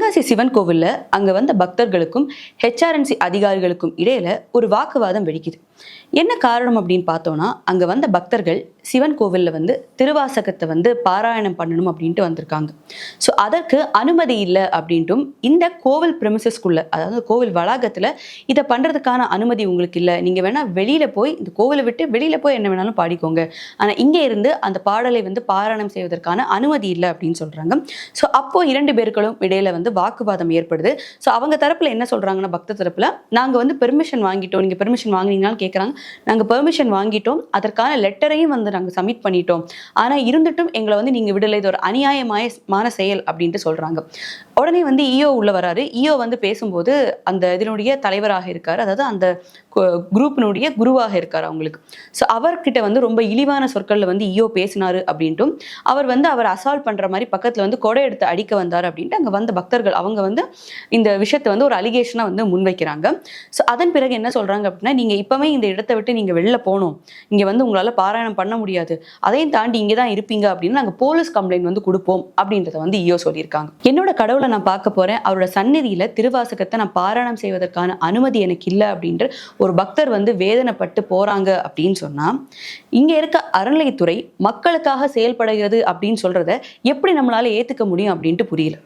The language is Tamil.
தென்காசி சிவன் கோவில்ல அங்க வந்த பக்தர்களுக்கும் ஹெச்ஆர்என்சி அதிகாரிகளுக்கும் இடையில ஒரு வாக்குவாதம் வெடிக்குது. என்ன காரணம் அப்படின்னு பார்த்தோம்னா, அங்க வந்த பக்தர்கள் சிவன் கோவில்ல திருவாசகத்தை பாராயணம் பண்ணணும் அப்படின்ட்டு வந்திருக்காங்க. ஸோ அதற்கு அனுமதி இல்லை அப்படின்ட்டும், இந்த கோவில் பிரமிசஸ்குள்ள, அதாவது கோவில் வளாகத்துல இதை பண்றதுக்கான அனுமதி உங்களுக்கு இல்லை, நீங்க வேணா வெளியில போய் இந்த கோவிலை விட்டு வெளியில போய் என்ன வேணாலும் பாடிக்கோங்க, ஆனா இங்க இருந்து அந்த பாடலை பாராயணம் செய்வதற்கான அனுமதி இல்லை அப்படின்னு சொல்றாங்க. ஸோ அப்போ இரண்டு பேர்களும் இடையில வாக்குவாதம் ஏற்படுது. ஸோ அவங்க தரப்புல என்ன சொல்றாங்கன்னா, பக்த தரப்புல நாங்க பெர்மிஷன் வாங்கிட்டோம், நீங்க பெர்மிஷன் வாங்கினீங்களான்னு கேட்குறாங்க. நாங்க பெர்மிஷன் வாங்கிட்டோம், அதற்கான லெட்டரையும் நாங்க சப்மிட் பண்ணிட்டோம், ஆனா இருந்துட்டும் எங்களை நீங்க விடலை, இது ஒரு அநியாயமான செயல் அப்படின்ட்டு சொல்றாங்க. உடனே ஈஓ உள்ள வராரு. ஈஓ பேசும்போது அந்த இதனுடைய தலைவராக இருக்காரு, அதாவது அந்த குரூப்பினுடைய குருவாக இருக்காரு அவங்களுக்கு. ஸோ அவர்கிட்ட ரொம்ப இழிவான சொற்கள்ல ஈஓ பேசினாரு அப்படின்ட்டும், அவர் அவர் அசால்ட் பண்ற மாதிரி பக்கத்துல கொடை எடுத்து அடிக்க வந்தார் அப்படின்ட்டு அங்க வந்த பக்தர்கள் அவங்க இந்த விஷயத்தை ஒரு அலிகேஷனா முன்வைக்கிறாங்க. ஸோ அதன் பிறகு என்ன சொல்றாங்க அப்படின்னா, நீங்க இப்பவே இந்த இடத்தை விட்டு நீங்க வெளில போகணும், இங்க உங்களால பாராயணம் பண்ண முடியாது, அதையும் தாண்டி இங்கே தான் இருப்பீங்க அப்படின்னு நாங்க போலீஸ் கம்ப்ளைண்ட் கொடுப்போம் அப்படின்றத ஈஓ சொல்லியிருக்காங்க. என்னோட கடவுளை நான் பார்க்க போறேன், அவரோட சந்நிதியில திருவாசகத்தை நான் பாராயணம் செய்வதற்கான அனுமதி எனக்கு இல்லை அப்படின்ற ஒரு பக்தர் வேதனைப்பட்டு போறாங்க அப்படின்னு சொன்னா, இங்க இருக்க அறநிலையத்துறை மக்களுக்காக செயல்படுகிறது அப்படின்னு சொல்றத எப்படி நம்மளால ஏத்துக்க முடியும் அப்படின்ட்டு புரியல.